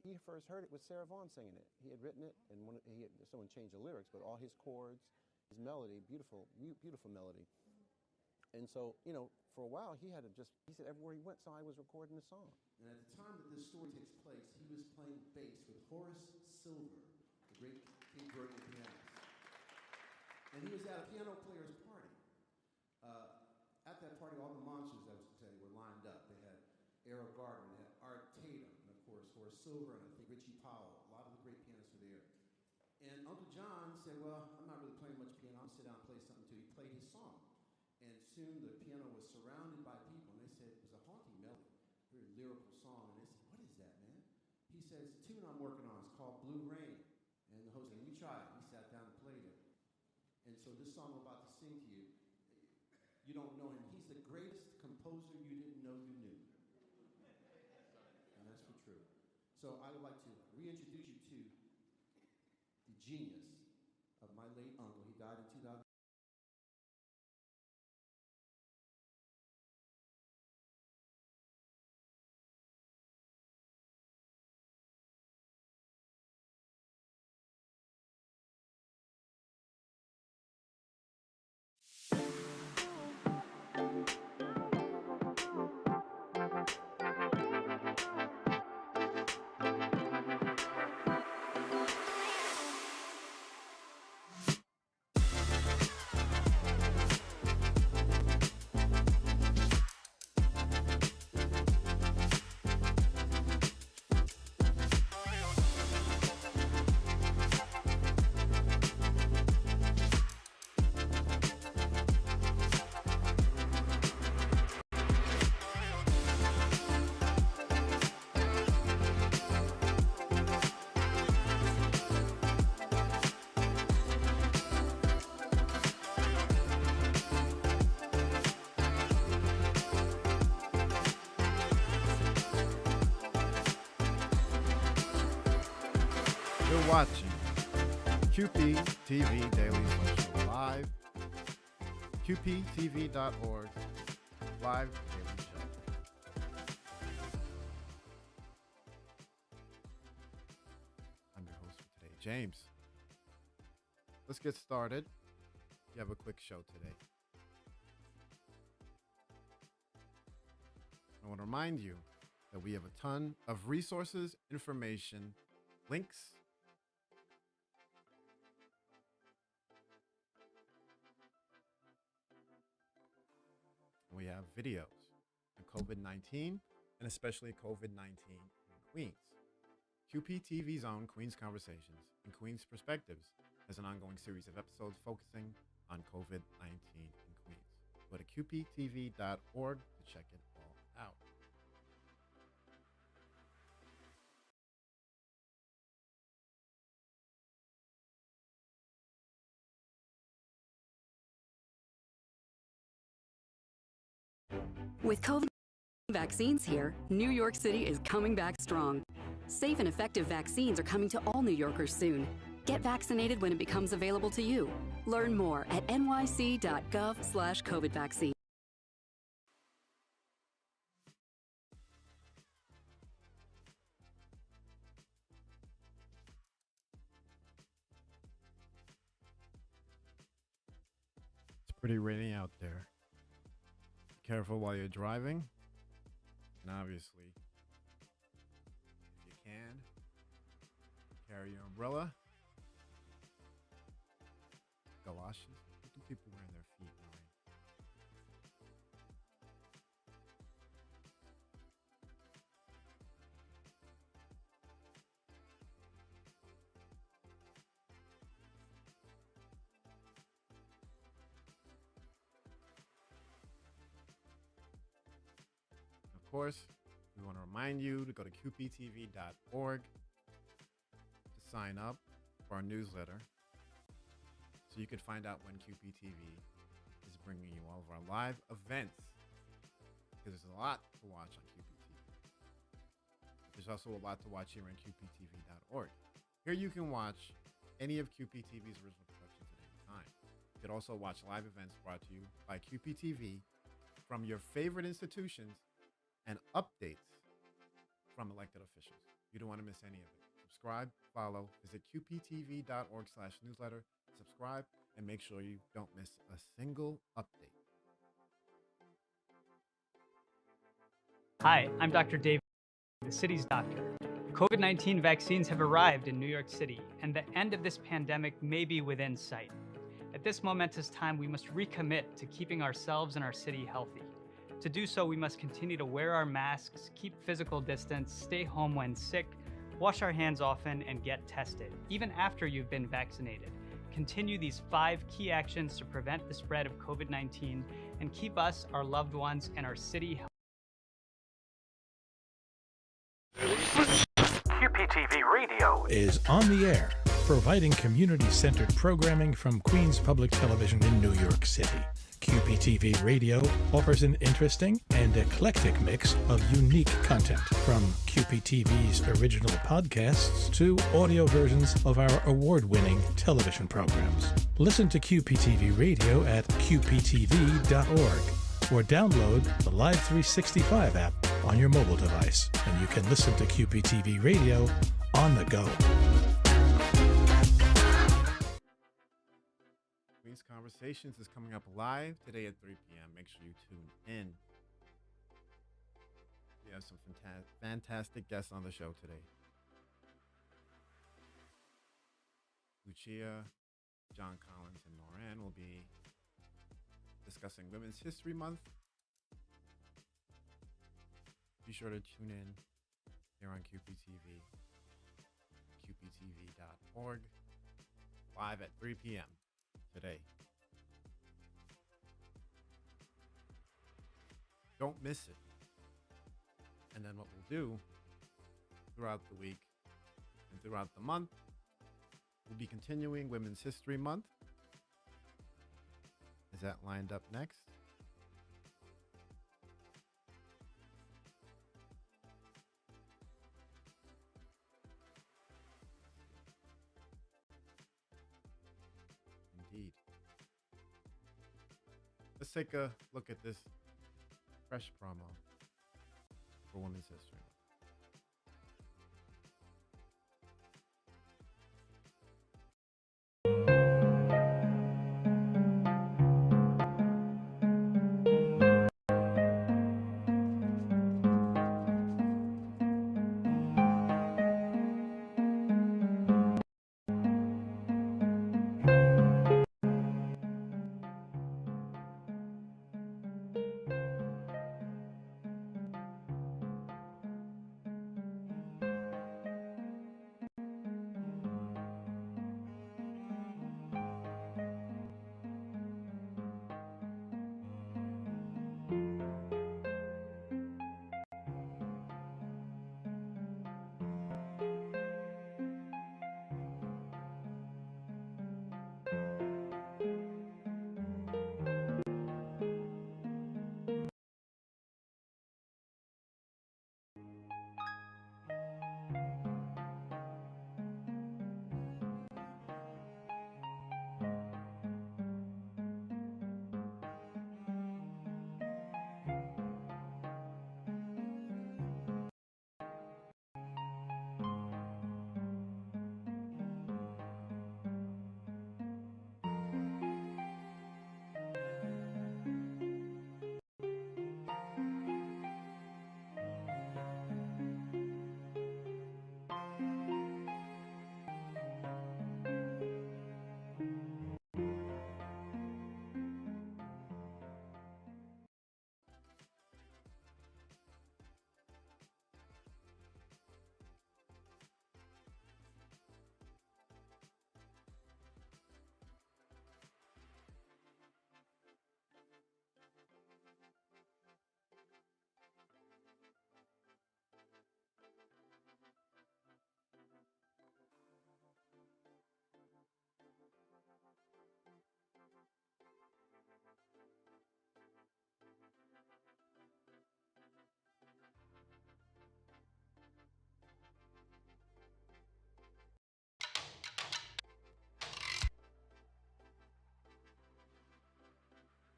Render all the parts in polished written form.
he first heard it was Sarah Vaughan singing it. He had written it, and someone changed the lyrics, but all his chords, his melody, beautiful, beautiful melody. And so, you know, for a while, he said everywhere he went, somebody was recording the song. And at the time that this story takes place, he was playing bass with Horace Silver, the great Cape Verdean pianist. And he was at a piano player's party. At that party, all the monsters, I was saying, were lined up. They had Errol Garner, they had Art Tatum, and of course, Horace Silver, and I think Richie Powell. A lot of the great pianists were there. And Uncle John said, well, I'm not really playing much piano. I'll sit down and play something too. He played his song. And soon the piano was surrounded by people, and they said it was a haunting melody, very lyrical song. And they said, what is that, man? He says, the tune I'm working on is called Blue Rain. And the host said, you try it. He sat down and played it. And so this song I'm about to sing to you, you don't know him. He's the greatest composer you didn't know you knew. And that's for true. So I would like to reintroduce you to the genius of my late uncle. He died in 2000. You're watching QPTV Daily Social Live, QPTV.org, live daily show. I'm your host for today, James. Let's get started. We have a quick show today. I want to remind you that we have a ton of resources, information, links, we have videos on COVID-19 and especially COVID-19 in Queens. QPTV's own Queens Conversations and Queens Perspectives has an ongoing series of episodes focusing on COVID-19 in Queens. Go to QPTV.org to check it all out. With COVID vaccines here, New York City is coming back strong. Safe and effective vaccines are coming to all New Yorkers soon. Get vaccinated when it becomes available to you. Learn more at nyc.gov/COVID vaccine. It's pretty rainy out there. Be careful while you're driving. And obviously, if you can, carry your umbrella. Galoshes. What do people wear in their feet in the rain? Of course, we want to remind you to go to QPTV.org to sign up for our newsletter so you can find out when QPTV is bringing you all of our live events, because there's a lot to watch on QPTV. There's also a lot to watch here on QPTV.org. Here you can watch any of QPTV's original productions at any time. You can also watch live events brought to you by QPTV from your favorite institutions and updates from elected officials. You don't want to miss any of it. Subscribe, follow, visit qptv.org/newsletter, subscribe, and make sure you don't miss a single update. Hi, I'm Dr. Dave, the city's doctor. COVID-19 vaccines have arrived in New York City, and the end of this pandemic may be within sight. At this momentous time, we must recommit to keeping ourselves and our city healthy. To do so, we must continue to wear our masks, keep physical distance, stay home when sick, wash our hands often, and get tested, even after you've been vaccinated. Continue these 5 key actions to prevent the spread of COVID-19 and keep us, our loved ones, and our city healthy. QPTV Radio is on the air, providing community-centered programming from Queens Public Television in New York City. QPTV Radio offers an interesting and eclectic mix of unique content, from QPTV's original podcasts to audio versions of our award-winning television programs. Listen to QPTV Radio at qptv.org or download the Live 365 app on your mobile device, and you can listen to QPTV Radio on the go. Queens Conversations is coming up live today at 3 p.m. Make sure you tune in. We have some fantastic guests on the show today. Lucia, John Collins, and Noran will be discussing Women's History Month. Be sure to tune in here on QPTV, qptv.org, live at 3 p.m. today. Don't miss it. And then what we'll do throughout the week and throughout the month, we'll be continuing Women's History Month. Is that lined up next? Indeed. Let's take a look at this fresh promo for Women's History Month.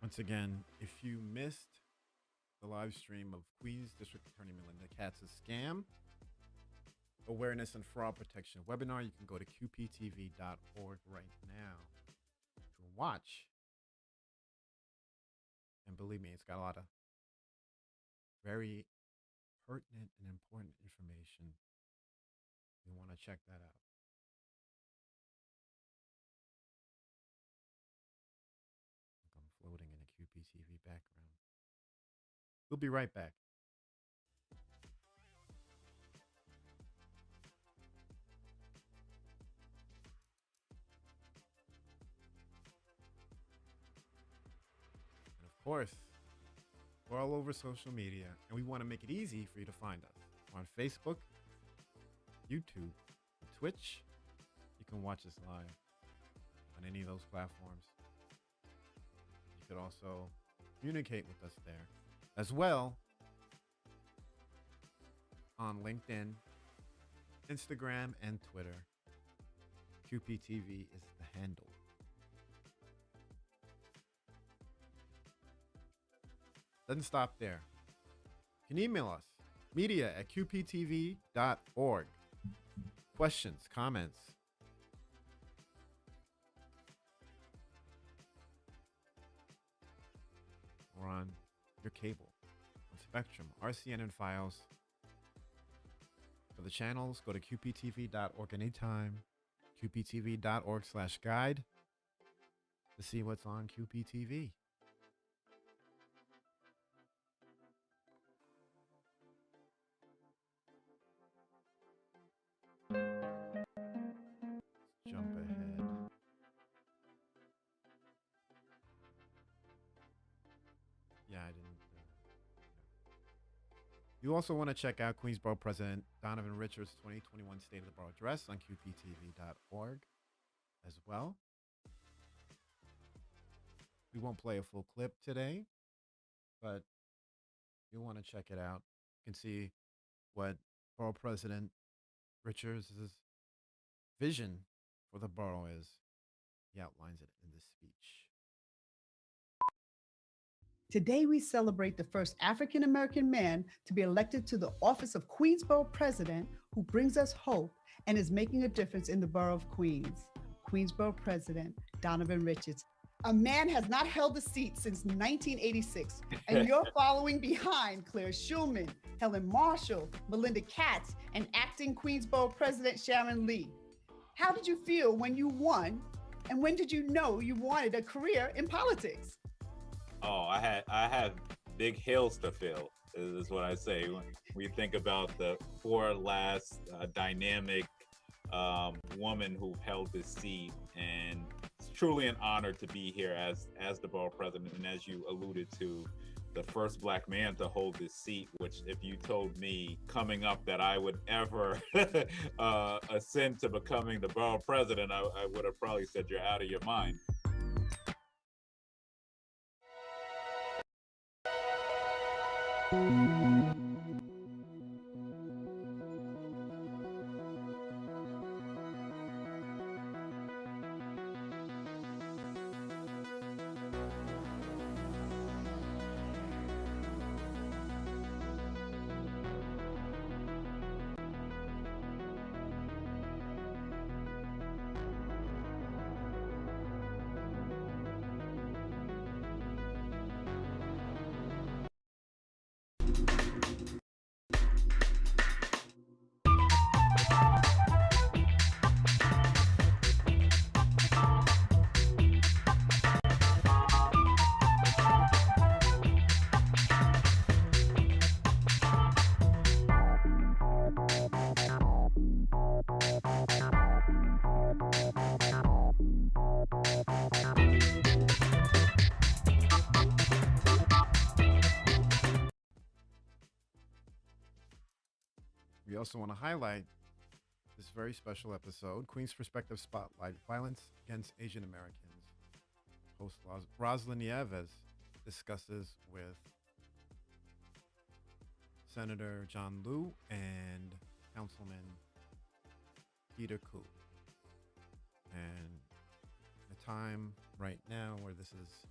Once again, if you missed the live stream of Queens District Attorney Melinda Katz's scam, Awareness and Fraud Protection webinar. You can go to qptv.org right now to watch. And believe me, it's got a lot of very pertinent and important information. You want to check that out. I'm floating in a QPTV background. We'll be right back. And of course, we're all over social media, and we want to make it easy for you to find us. We're on Facebook, YouTube, Twitch. You can watch us live on any of those platforms. You could also communicate with us there as well on LinkedIn, Instagram, and Twitter. QPTV is the handle. Doesn't stop there. You can email us, media@qptv.org. Questions, comments. We're on your cable, on Spectrum, RCN, and Files. For the channels, go to qptv.org anytime, qptv.org/guide to see what's on QPTV. Jump ahead. Yeah, I didn't. You also want to check out Queensborough President Donovan Richards' 2021 State of the Borough Address on qptv.org as well. We won't play a full clip today, but you want to check it out. You can see what Borough President Richards' vision for the borough is. He outlines it in this speech. Today, we celebrate the first African-American man to be elected to the office of Queensborough President, who brings us hope and is making a difference in the borough of Queens. Queensborough President Donovan Richards. A man has not held the seat since 1986, and you're following behind Claire Schulman, Helen Marshall, Melinda Katz, and acting Queensborough President Sharon Lee. How did you feel when you won, and when did you know you wanted a career in politics? Oh, I had big hills to fill, is what I say. When we think about the four last dynamic woman who held this seat, and it's truly an honor to be here as the borough president, and as you alluded to, the first Black man to hold this seat, which if you told me coming up that I would ever ascend to becoming the borough president, I would have probably said you're out of your mind. We also want to highlight this very special episode, Queen's Perspective Spotlight, Violence Against Asian Americans. Host Rosalyn Nieves discusses with Senator John Liu and Councilman Peter Koo. And a time right now where this is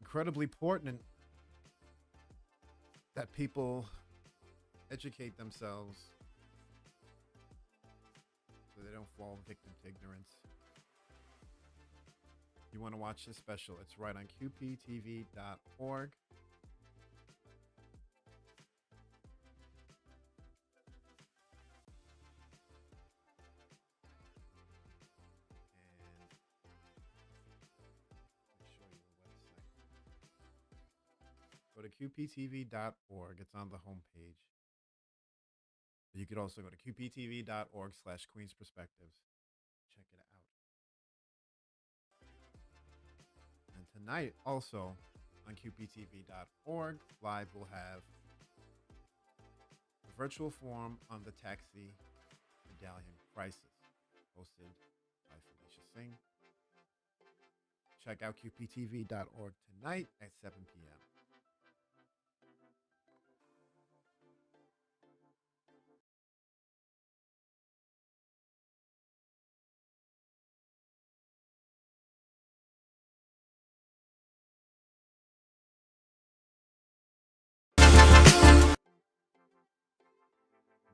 incredibly important that people educate themselves so they don't fall victim to ignorance. You want to watch this special, it's right on QPTV.org. Go to QPTV.org. It's on the homepage. You could also go to QPTV.org/Queens Perspectives. Check it out. And tonight, also on QPTV.org, live we'll have a virtual forum on the taxi medallion crisis, hosted by Felicia Singh. Check out QPTV.org tonight at 7 p.m.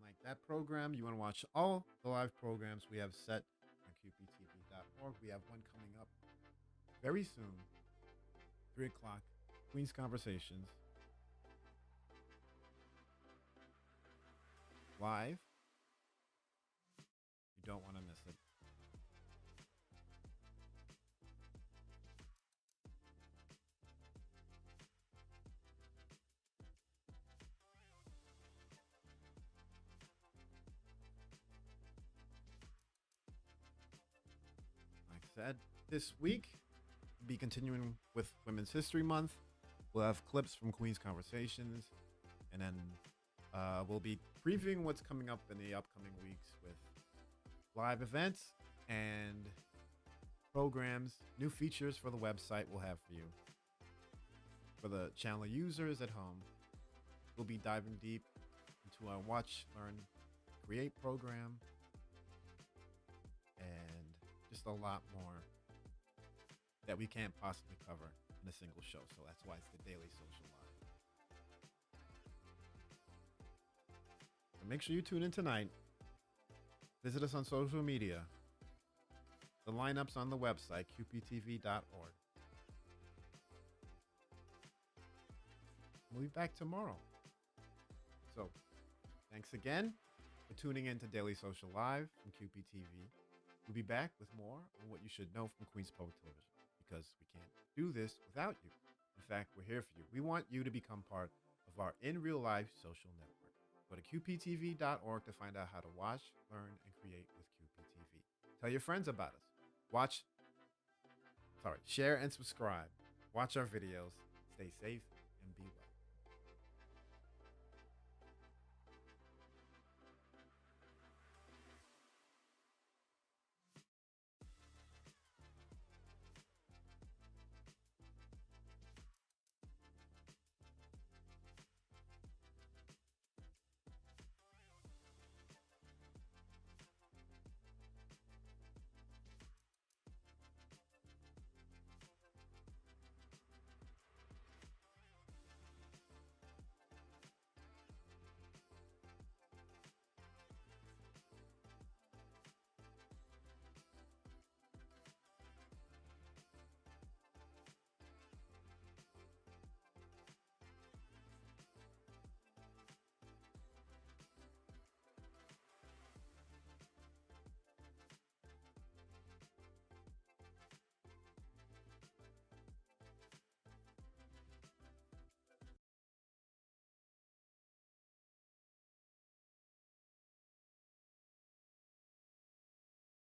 Like that program, you want to watch all the live programs we have set on QPTV.org. We have one coming up very soon, 3 o'clock, Queen's Conversations. Live. You don't want to miss it. Like I said, this week, we'll be continuing with Women's History Month. We'll have clips from Queen's Conversations, and then we'll be previewing what's coming up in the upcoming weeks with live events and programs, new features for the website we'll have for you. For the channel users at home, we'll be diving deep into our Watch, Learn, Create program, and just a lot more that we can't possibly cover in a single show. So that's why it's the Daily Social Live. So make sure you tune in tonight. Visit us on social media. The lineup's on the website, QPTV.org. We'll be back tomorrow. So, thanks again for tuning in to Daily Social Live from QPTV. We'll be back with more on what you should know from Queens Public Television, because we can't do this without you. In fact, we're here for you. We want you to become part of our in real life social network. Go to QPTV.org to find out how to watch, learn, and create with QPTV. Tell your friends about us. Share and subscribe. Watch our videos. Stay safe and be well.